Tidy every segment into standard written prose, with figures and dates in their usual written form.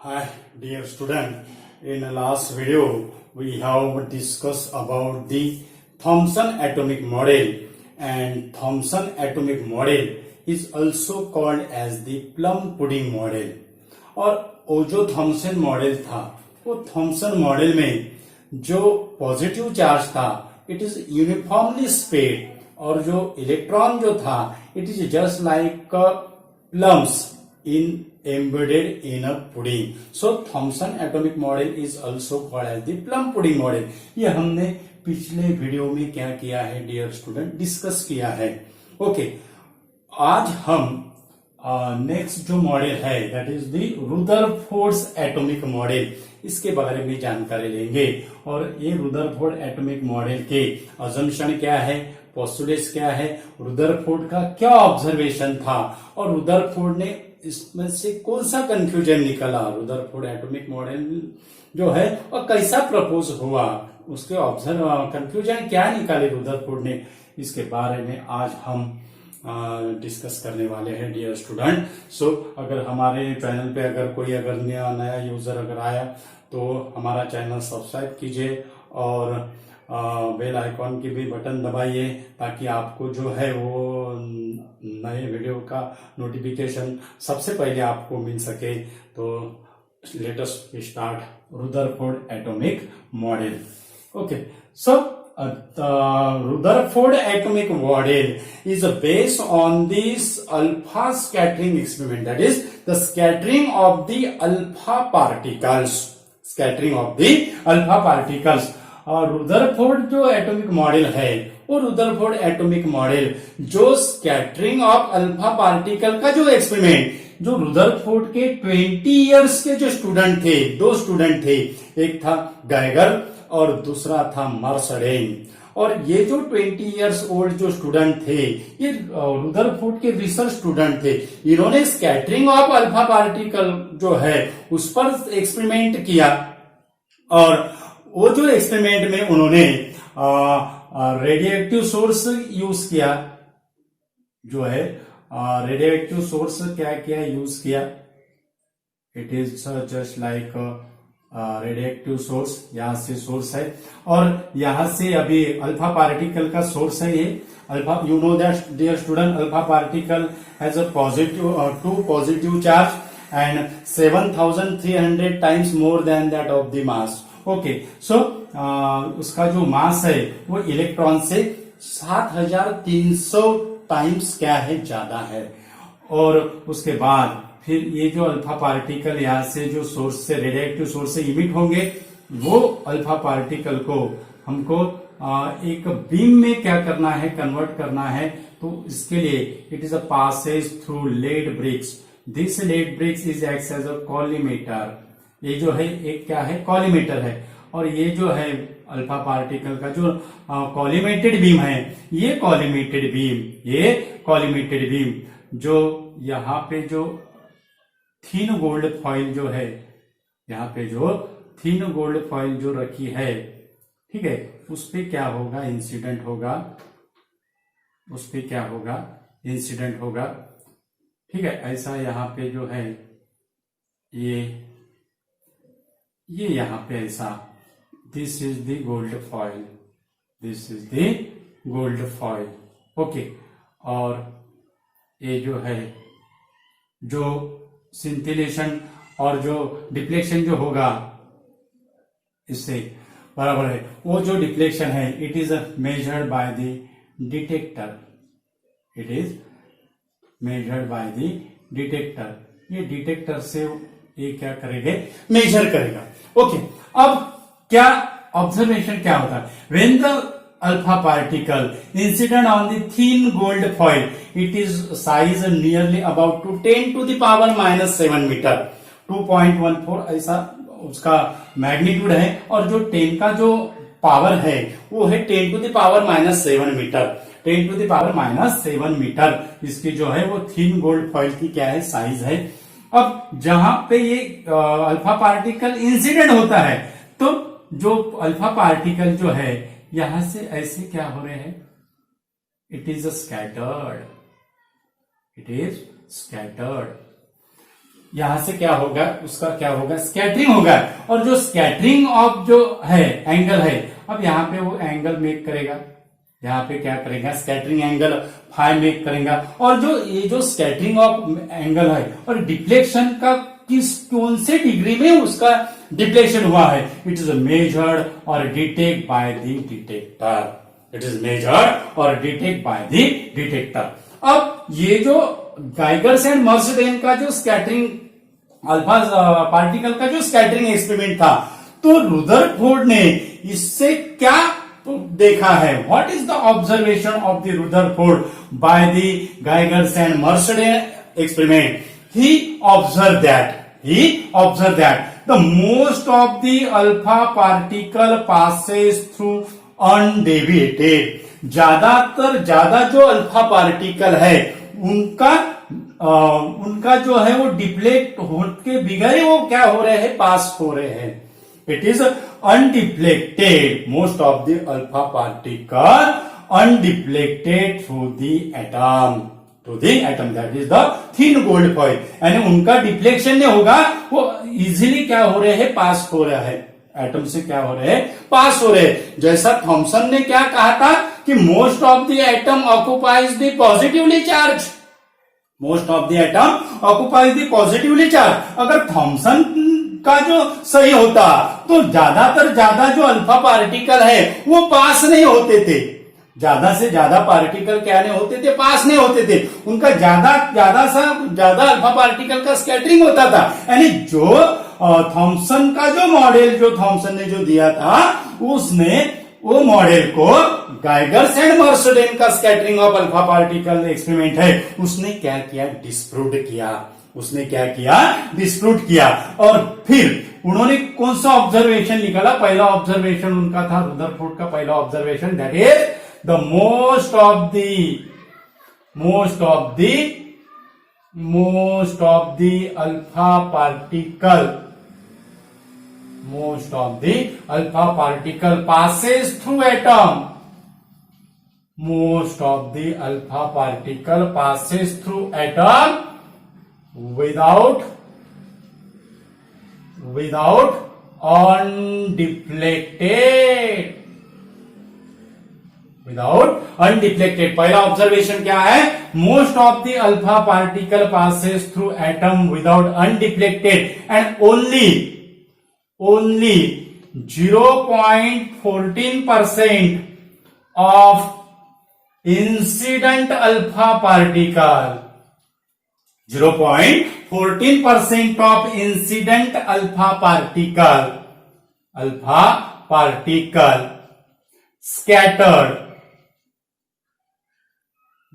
Hi, dear student. In the last video, we have discussed about the Thomson atomic model, and Thomson atomic model is also called as the plum pudding model. और वो जो Thompson model था, वो Thompson model में जो positive charge था it is uniformly spread, और जो इलेक्ट्रॉन जो था it is just like plums in embedded in a pudding. So Thomson atomic model is also called as the plum pudding model. ये हमने पिछले वीडियो में क्या किया है डियर स्टूडेंट, डिस्कस किया है. ओके, आज हम नेक्स्ट जो मॉडल है that is the Rutherford's atomic model, इसके बारे में जानकारी लेंगे. और ये रुदरफोर्ड एटॉमिक मॉडल के अजम्पशन क्या है, पोस्टुलेट्स क्या है, रुदरफोर्ड का क्या ऑब्जर्वेशन था, और रुदरफोर्ड ने इसमें से कौन सा कंक्लूजन निकला, रुदरफोर्ड एटॉमिक मॉडल जो है और कैसा प्रपोज हुआ, उसके ऑब्जर्व कंक्लूजन क्या निकाले रुदरफोर्ड ने, इसके बारे में आज हम डिस्कस करने वाले हैं डियर स्टूडेंट. सो अगर हमारे चैनल पे अगर कोई नया यूजर अगर आया तो हमारा चैनल सब्सक्राइब कीजिए और बेल आइकॉन की भी बटन दबाइए ताकि आपको जो है वो नए वीडियो का नोटिफिकेशन सबसे पहले आपको मिल सके. तो let us start Rutherford atomic model. Okay, so Rutherford atomic model is based on this alpha scattering experiment, that is the scattering of the alpha particles. Scattering of the alpha particles. और Rutherford जो atomic model है वो Rutherford atomic model जो scattering of alpha particle का जो experiment, जो Rutherford के 20 years के जो स्टूडेंट थे, दो स्टूडेंट थे, एक था गैगर और दूसरा था मर्सडेन. और ये जो 20 इयर्स ओल्ड जो स्टूडेंट थे ये रुदरफोर्ड के रिसर्च स्टूडेंट थे. इन्होंने स्कैटरिंग ऑफ अल्फा पार्टिकल जो है उस पर एक्सपेरिमेंट किया, और वो जो एक्सपेरिमेंट में उन्होंने रेडियोएक्टिव सोर्स यूज किया, जो है रेडियोएक्टिव सोर्स क्या किया यूज किया, it is just like radioactive source. यहां से सोर्स है और यहां से अभी अल्फा पार्टिकल का सोर्स है. ये alpha, you know that dear student, alpha particle has a positive two positive charge and 7300 times more than that of the mass. Okay, so उसका जो मास है वो इलेक्ट्रॉन से 7300 टाइम्स क्या है, ज्यादा है. और उसके बाद फिर ये जो अल्फा पार्टिकल यहाँ से जो सोर्स से रेडियोएक्टिव सोर्स से इमिट होंगे, वो अल्फा पार्टिकल को हमको एक बीम में क्या करना है, कन्वर्ट करना है. तो इसके लिए it is a passage through lead bricks. This lead bricks is acts as a collimator. ये जो है एक क्या है, कॉलीमेटर है. और ये जो है अल्फा पार्टिकल का जो कॉलीमेटेड बीम है, ये कॉलीमेटेड बीम जो यहाँ पे जो थीन गोल्ड फॉइल जो है, यहाँ पे जो थीन गोल्ड फॉइल जो रखी है, ठीक है, उस पे क्या होगा, इंसिडेंट होगा, उस पे क्या होगा, इंसिडेंट होगा. ठीक है, ऐसा यहाँ पे जो है ये यहाँ पे ऐसा, this is the gold foil, this is the gold foil. Okay, और ये जो है जो सिंथिलेशन और जो डिफ्लेक्शन जो होगा इससे बराबर है, वो जो डिफ्लेक्शन है it is measured by the detector. It is measured by the detector. ये डिटेक्टर से ये क्या करेगा, मेजर करेगा. ओके, अब क्या ऑब्जर्वेशन क्या होता है, when the alpha particle incident on the thin gold foil, it is size nearly about to 10 to the power minus 7 metre, 2.14 ऐसा उसका मैग्नीट्यूड है. और जो 10 का जो पावर है वो है 10 to the power minus 7 metre, 10 to the power minus 7 metre. इसकी जो है वो थीन गोल्ड फॉइल की क्या है, साइज है. अब जहां पे ये अल्फा पार्टिकल इंसिडेंट होता है तो जो अल्फा पार्टिकल जो है यहां से ऐसे क्या हो रहे हैं, it is scattered, it is scattered. यहां से क्या होगा, उसका क्या होगा, स्कैटरिंग होगा। और जो स्कैटरिंग ऑफ जो है एंगल है, अब यहाँ पे वो एंगल मेक करेगा, यहाँ पे क्या करेगा, स्कैटरिंग एंगल फाई मेक करेगा। और जो ये जो स्कैटरिंग ऑफ एंगल है और डिफ्लेक्शन का किस कौन से डिग्री में उसका डिफ्लेक्शन हुआ है, इट इज मेजर्ड और detect by the detector. It is measured और डिटेक्ट बाय द डिटेक्टर। अब ये जो गाइगर्स एंड मर्सडेन का जो स्कैटरिंग अल्फा पार्टिकल का जो स्कैटरिंग एक्सपेरिमेंट था, तो रुदरफोर्ड ने इससे क्या देखा है, what is the observation of the Rutherford by the Geiger's and Marsden experiment. he observed that the most of the alpha particle passes through undeviated। ज्यादा जो अल्फा पार्टिकल है उनका जो है वो डिफ्लेक्ट होके बिगड़े वो क्या हो रहे हैं, पास हो रहे हैं। It is undeflected, most of the alpha particle undeflected through the atom, that is the thin gold foil. यानी उनका डिफ्लेक्शन नहीं होगा, वो इजीली क्या हो रहे हैं, पास हो रहा है, एटम से क्या हो रहे हैं, पास हो रहे हैं। जैसा थॉमसन ने क्या कहा था कि most of the atom occupies the positively charge, most of the atom occupies the positively charge. अगर थॉमसन का जो सही होता तो ज्यादा जो अल्फा पार्टिकल है वो पास नहीं होते थे, ज्यादा से ज्यादा पार्टिकल क्या नहीं होते थे, पास नहीं होते थे, उनका ज्यादा अल्फा पार्टिकल का स्कैटरिंग होता था। यानी जो थॉमसन का जो मॉडल जो थॉमसन ने जो दिया था, उसने वो मॉडल को गाइगर्स एंड मर्सडेन का scattering of alpha particle experiment है, उसने क्या किया, डिस्प्रूव किया। उसने क्या किया, डिस्प्रूव किया। और फिर उन्होंने कौन सा ऑब्जर्वेशन निकाला, पहला ऑब्जर्वेशन उनका था रुदरफोर्ड का पहला observation, that is the most of the alpha particle passes through atom, most of the alpha particle passes through atom without undeflected। पहला ऑब्जर्वेशन क्या है, most of the alpha particle passes through atom without undeflected and only 0.14% of incident alpha particle, 0.14% of incident alpha particle scattered,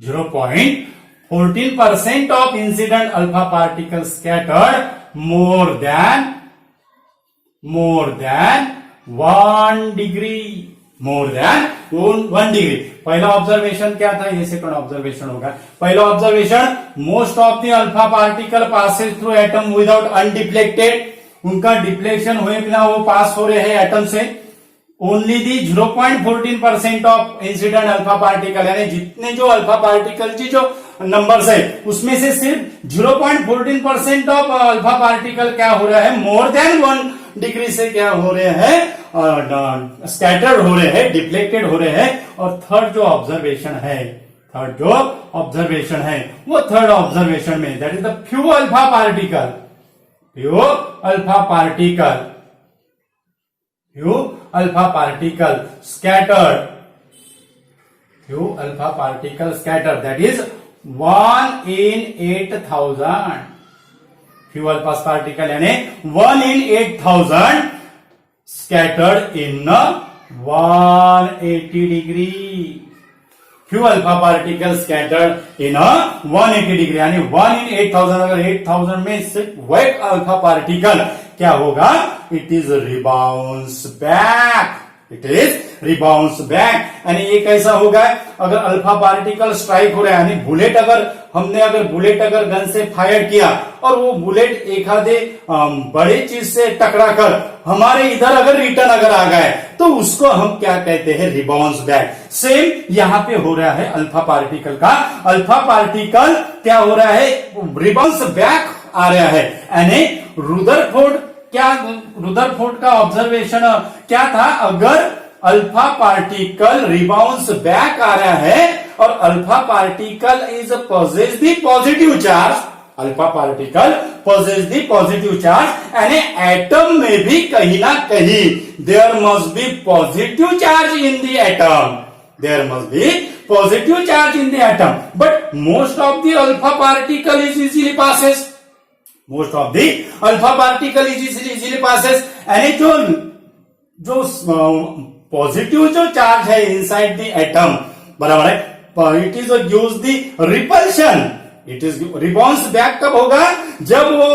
0.14% of incident alpha particles scattered more than 1 degree, more than 1 degree। पहला observation क्या था, ये second observation होगा। पहला observation, most of the alpha particle passes through atom without undeflected, उनका deflection हुए बिना वो पास हो रहे हैं एटम से। Only the 0.14% of incident alpha particle, यानी जितने जो अल्फा पार्टिकल की जो नंबर्स है उसमें से सिर्फ 0.14% ऑफ अल्फा पार्टिकल क्या हो रहा है, मोर देन 1 डिग्री से क्या हो रहे हैं, स्कैटर्ड हो रहे हैं, डिफ्लेक्टेड हो रहे हैं। और थर्ड जो ऑब्जर्वेशन है वो थर्ड ऑब्जर्वेशन में, that is the few alpha particle scattered, that is 1 in 8,000, few alpha particle यानी 1 in 8,000 scattered in 180 degree, few alpha particles scattered in 180 degree, यानी 1 in 8,000। अगर 8,000 में सिर्फ वेट अल्फा पार्टिकल क्या होगा, इट इज रिबाउंस बैक, यानी ये कैसा होगा, अगर अल्फा पार्टिकल स्ट्राइक हो रहा है, यानी बुलेट अगर गन से फायर किया और वो बुलेट एक आधे बड़े चीज से टकरा कर हमारे इधर अगर रिटर्न आ गए तो उसको हम क्या कहते हैं, रिबाउंस बैक। सेम यहां पे हो रहा है अल्फा पार्टिकल का, अल्फा पार्टिकल क्या हो रहा है, रिबाउंस बैक आ रहा है। यानी रुदरफोर्ड का ऑब्जर्वेशन क्या था, अगर अल्फा पार्टिकल रिबाउंस बैक आ रहा है और alpha particle is posses the positive charge, alpha particle posses the positive charge, यानी एटम में भी कहीं ना कहीं there must be positive charge in the atom, there must be positive charge in the atom, but most of the alpha particle is easily passes, most of the alpha particle is easily passes, यानी जो positive जो charge है inside the atom, बराबर है, it is gives the repulsion, it is rebounds back कब होगा, जब वो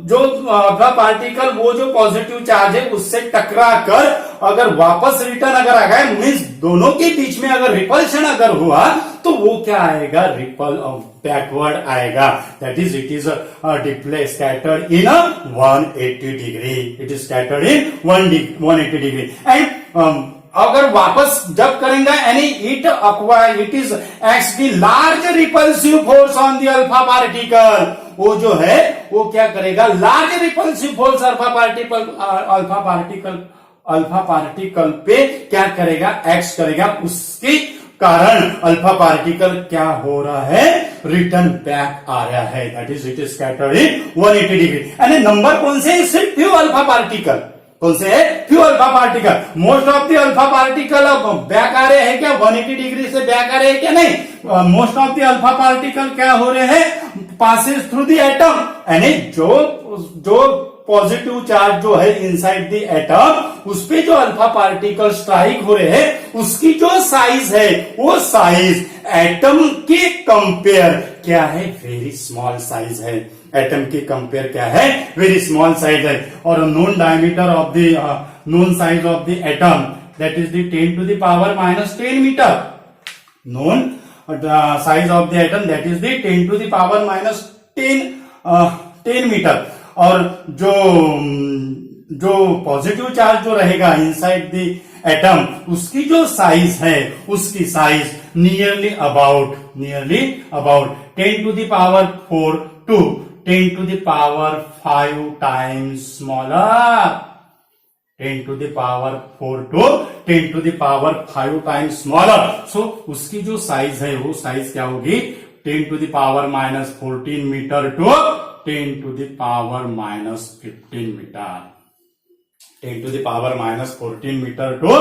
जो अल्फा पार्टिकल वो जो पॉजिटिव चार्ज है उससे टकरा कर अगर वापस रिटर्न अगर आ गए, मीन्स दोनों के बीच में अगर रिपल्शन अगर हुआ तो वो क्या आएगा, रिपल बैकवर्ड आएगा, that is it is scattered in 180 degree, it is scattered in 180 degree, and अगर वापस जब करेंगे यानी it is x the large repulsive force on the alpha particle, वो जो है वो क्या करेगा, large repulsive force alpha particle पे क्या करेगा, एक्ट करेगा, उसके कारण अल्फा पार्टिकल क्या हो रहा है, रिटर्न बैक आ रहा है, that is it is scattered in 180 degree. यानी नंबर कौन से, सिर्फ फ्यू अल्फा पार्टिकल, कौन से है, few alpha particle, most of the alpha particle अब बैक आ रहे हैं क्या, 180 डिग्री से बैक आ रहे हैं क्या, नहीं, most of the alpha particle क्या हो रहे हैं, पासेस थ्रू द एटम, यानी जो पॉजिटिव चार्ज जो है इनसाइड द एटम उस पे जो अल्फा पार्टिकल स्ट्राइक हो रहे हैं उसकी जो साइज है वो साइज एटम के कंपेयर क्या है, वेरी स्मॉल साइज है, एटम के कंपेयर क्या है, वेरी स्मॉल साइज है, और known diameter of the known size of the atom that is the 10 to the power minus 10 metre, known size of the atom that is the 10 to the power minus 10 metre, और जो positive charge जो रहेगा inside the atom उसकी जो size है उसकी size nearly about 10 to the power 4 to 10 to the power 5 times smaller, 10 to the power 4 to 10 to the power 5 times smaller, so उसकी जो साइज है वो साइज क्या होगी, 10 to the power minus 14 metre to 10 to the power minus 15 metre, 10 to the power minus 14 meter to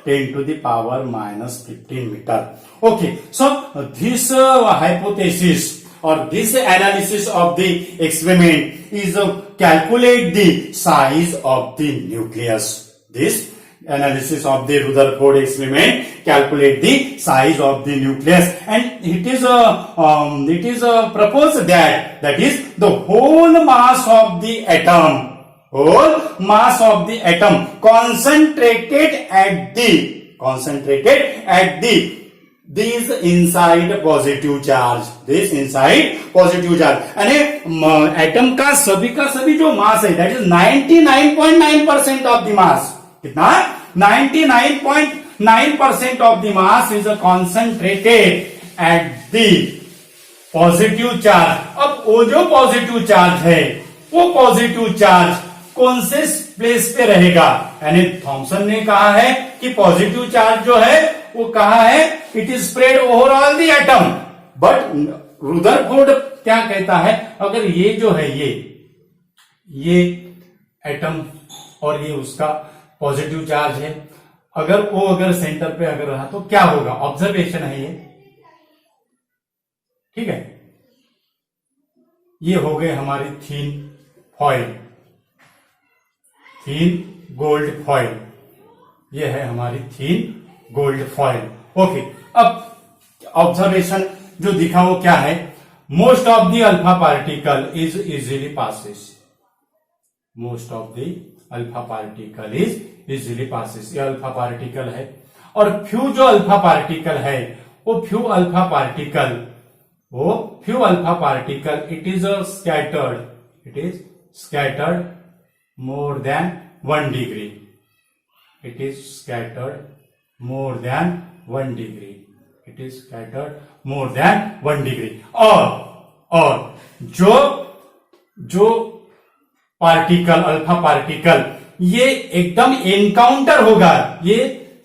10 to the power minus 15 meter. Okay, so this hypothesis or this analysis of the experiment is calculate the size of the nucleus. This analysis of the Rutherford experiment calculate the size of the nucleus, and it is proposed that is the whole mass of the atom, whole mass of the atom concentrated at the this inside positive charge, this inside positive charge, यानी atom का सभी जो मास है that is 99.9% of the मास, कितना 99.9% of the mass is concentrated at the positive charge. अब वो जो positive charge है वो पॉजिटिव चार्ज कौन से प्लेस पे रहेगा, यानी थॉमसन ने कहा है कि पॉजिटिव चार्ज जो है वो कहा है it is spread over all the atom, but Rutherford क्या कहता है, अगर ये जो है ये एटम और ये उसका पॉजिटिव चार्ज है, अगर सेंटर पे अगर रहा तो क्या होगा, ऑब्जर्वेशन है ये, ठीक है, ये हो गए हमारी थीन गोल्ड फॉइल, ये है हमारी थीन गोल्ड फॉइल। ओके, अब ऑब्जर्वेशन जो दिखा वो क्या है, most of the alpha particle is easily passes, most of the alpha particle is easily passes, ये अल्फा पार्टिकल है, और फ्यू जो अल्फा पार्टिकल है वो few alpha particle it is scattered more than 1 degree, it is scattered more than 1 degree, it is scattered more than 1 degree, और जो particle alpha particle ये एकदम एनकाउंटर होगा, ये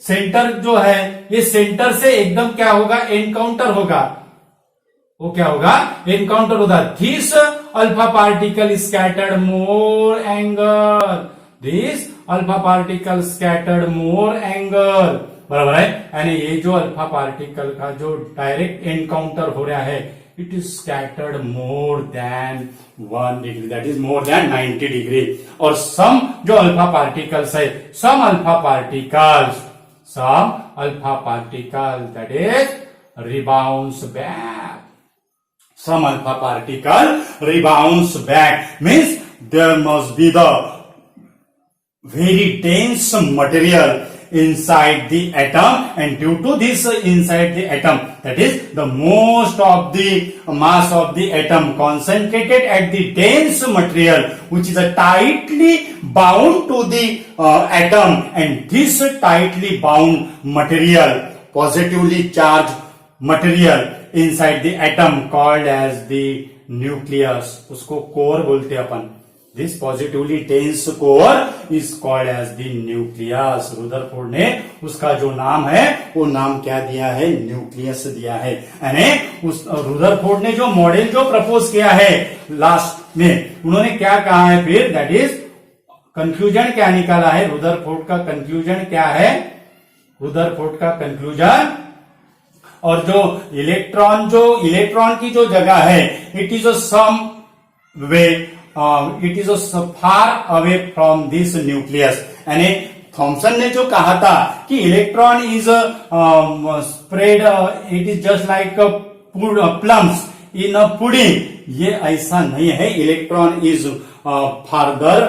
सेंटर जो है ये सेंटर से एकदम क्या होगा, एनकाउंटर होगा, वो क्या होगा, एनकाउंटर होगा। This alpha particle scattered more angle, this alpha particle scattered more angle, बराबर है। यानी ये जो अल्फा पार्टिकल का जो डायरेक्ट एनकाउंटर हो रहा है, it is scattered more than 1 degree, that is more than 90 degree. और सम जो अल्फा पार्टिकल्स है, some alpha particle that is rebounds back, some alpha particle rebounds back, means there must be the very dense material inside the atom, and due to this inside the atom, that is the most of the mass of the atom concentrated at the dense material which is tightly bound to the atom, and this tightly bound material, positively charged material inside the atom called as the nucleus, उसको core बोलते हैं अपन। This positively dense core is called as the nucleus। Rutherford ने उसका जो नाम है वो नाम क्या दिया है, न्यूक्लियस दिया है। यानी उस रुदरफोर्ड ने जो मॉडल जो प्रपोज किया है लास्ट में, उन्होंने क्या कहा है फिर, दैट इज कंक्लूजन क्या निकाला है, रुदरफोर्ड का कंक्लूजन क्या है, रुदरफोर्ड का कंक्लूजन, और जो इलेक्ट्रॉन की जो जगह है, it is some way, it is far away from this nucleus. यानी थॉमसन ने जो कहा था कि electron is spread, it is just like plums in a pudding, ये ऐसा नहीं है। Electron is farther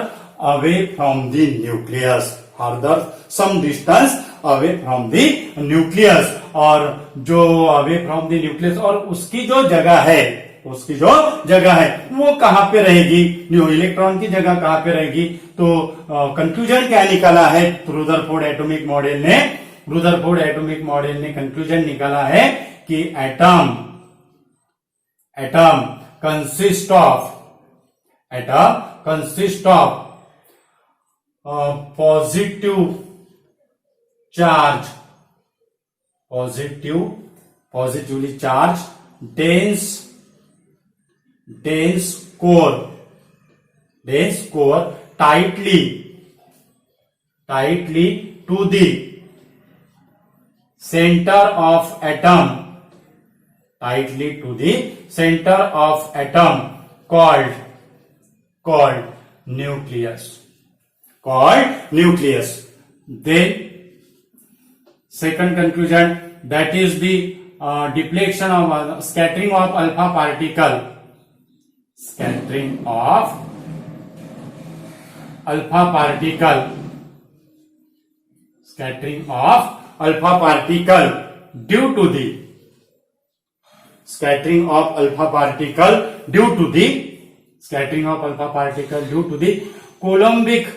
away from the nucleus, farther some distance away from the nucleus, और जो अवे फ्रॉम द न्यूक्लियस, और उसकी जो जगह है, उसकी जो जगह है वो कहां पे रहेगी, इलेक्ट्रॉन की जगह कहां पे रहेगी। तो कंक्लूजन क्या निकाला है रुदरफोर्ड एटॉमिक मॉडल ने कंक्लूजन निकाला है कि atom consist of positively charged dense core tightly to the center of atom, called nucleus. Then second conclusion, that is the deflection of scattering of alpha particle, due to the Coulombic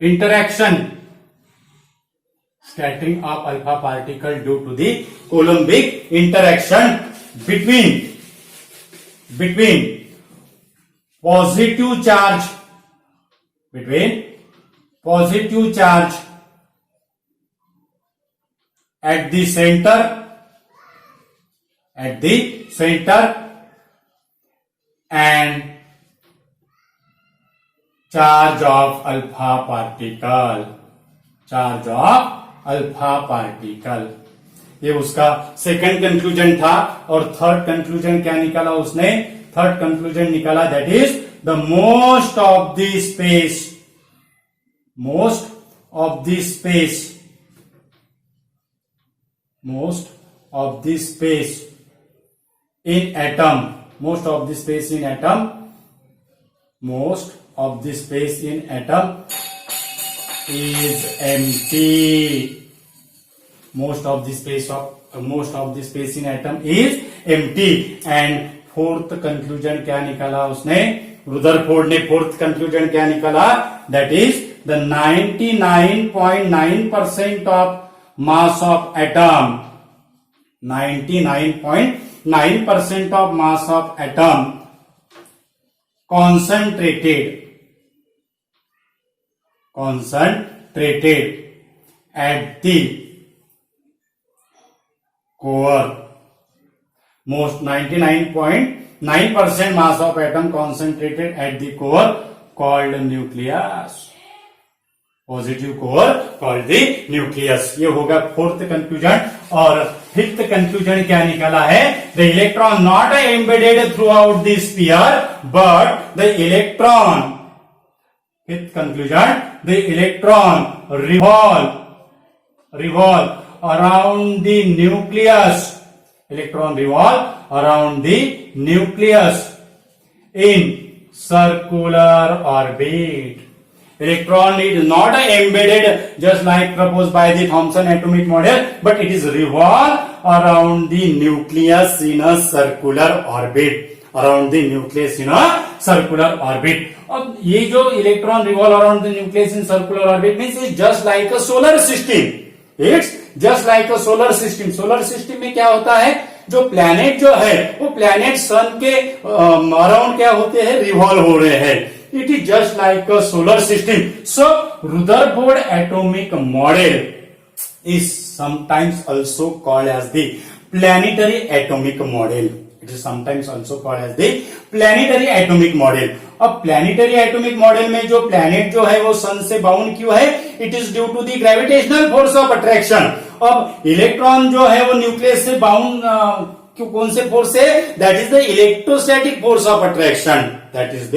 interaction, scattering of alpha particle due to the Coulombic interaction between positive charge at the center and charge of alpha particle, ये उसका second conclusion था। और third conclusion क्या निकाला उसने, third conclusion निकाला, that is the most of the space in atom, most of the space in atom is empty. Most of the space in atom is empty. And fourth conclusion क्या निकाला उसने, Rutherford ने fourth conclusion क्या निकाला, that is the 99.9% of mass of atom, 99.9% of mass of atom concentrated at the core. Most 99.9% mass of atom concentrated at the core called nucleus. Positive core called the nucleus. ये होगा fourth conclusion. और fifth conclusion क्या निकला है? The electron not embedded through out the sphere but the electron. Fifth conclusion, the electron revolve around the nucleus. Electron revolve around the nucleus in circular orbit. Electron is not embedded just like proposed by the Thomson atomic model, but it is revolve around the nucleus in a circular orbit. Around the nucleus in a circular orbit. अब ये जो electron revolve around the nucleus in circular orbit means is just like a solar system. It's just like a solar system. Solar system में क्या होता है? जो planet जो है वो प्लैनेट सन के अराउंड क्या होते हैं? रिवॉल्व हो रहे हैं. It is just like a solar system. So Rutherford atomic model is sometimes also called as the planetary atomic model. It is sometimes also called as the planetary atomic model. अब planetary atomic model में जो planet जो है वो सन से bound क्यों है? It is due to the gravitational force of attraction. अब इलेक्ट्रॉन जो है वो न्यूक्लियस से बाउंड कौन से फोर्स है? That is the electrostatic force of attraction. That is the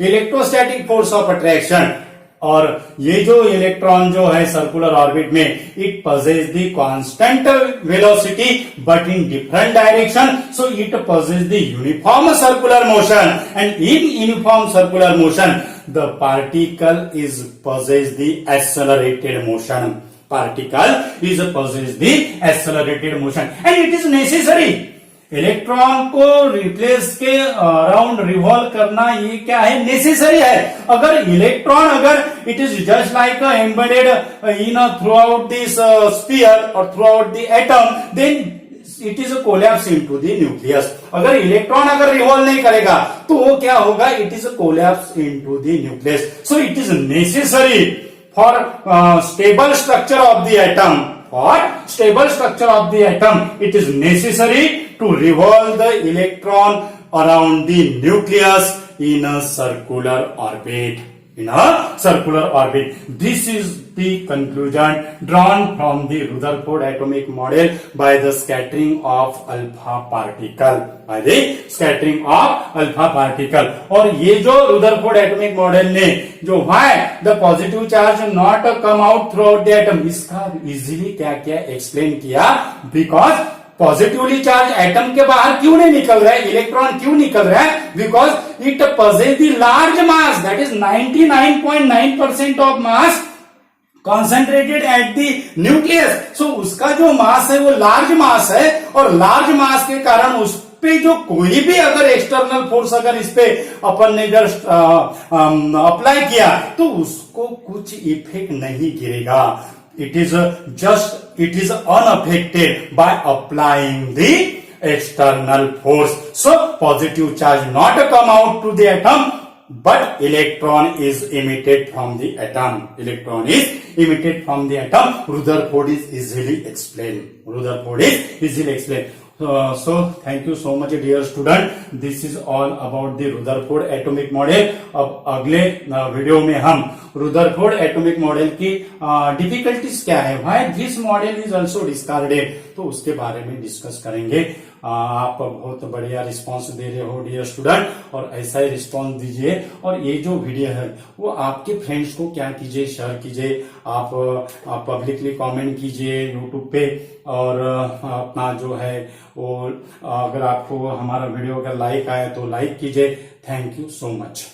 electrostatic force of attraction. और ये जो इलेक्ट्रॉन जो है सर्कुलर ऑर्बिट में it possess the constant velocity but in different direction. So it possess the uniform circular motion and in uniform circular motion the particle is possess the accelerated motion. Particle is possess the accelerated motion and it is necessary. Electron को replace के around revolve करना ये क्या है? Necessary है. अगर electron अगर it is just like embedded in throughout this sphere और throughout the atom then it is collapse into the nucleus. अगर इलेक्ट्रॉन अगर रिवॉल्व नहीं करेगा तो वो क्या होगा? It is collapse into the nucleus. So it is necessary for stable structure of the atom. For stable structure of the atom, it is necessary to revolve the electron around the nucleus in a circular orbit. In a circular orbit. This is the conclusion drawn from the Rutherford atomic model by the scattering of alpha particle. By the scattering of alpha particle. और ये जो Rutherford atomic model ने जो why the positive charge not come out throughout the atom, इसका easily क्या क्या explain किया. Because positively charge atom के बाहर क्यों नहीं निकल रहा है? इलेक्ट्रॉन क्यों निकल रहा है? Because it possess the large mass that is 99.9% of mass concentrated at the nucleus. So उसका जो मास है वो लार्ज मास है और लार्ज मास के कारण उस पे जो कोई भी अगर एक्सटर्नल फोर्स अगर इस पे अपन ने जस्ट अप्लाई किया तो उसको कुछ इफेक्ट नहीं गिरेगा. It is unaffected by applying the external force. So positive charge not come out to the atom, but electron is emitted from the atom. Electron is emitted from the atom. Rutherford is easily explained. So thank you so much dear student. This is all about the Rutherford atomic model. अब अगले video में हम Rutherford atomic model की difficulties क्या है, why this model is also discarded, तो उसके बारे में डिस्कस करेंगे. आप बहुत बढ़िया रिस्पांस दे रहे हो डियर स्टूडेंट और ऐसा ही रिस्पांस दीजिए. और ये जो वीडियो है वो आपके फ्रेंड्स को क्या कीजिए, शेयर कीजिए. आप पब्लिकली कमेंट कीजिए यूट्यूब पे और अपना जो है वो अगर आपको हमारा वीडियो अगर लाइक आए तो लाइक कीजिए. Thank you so much.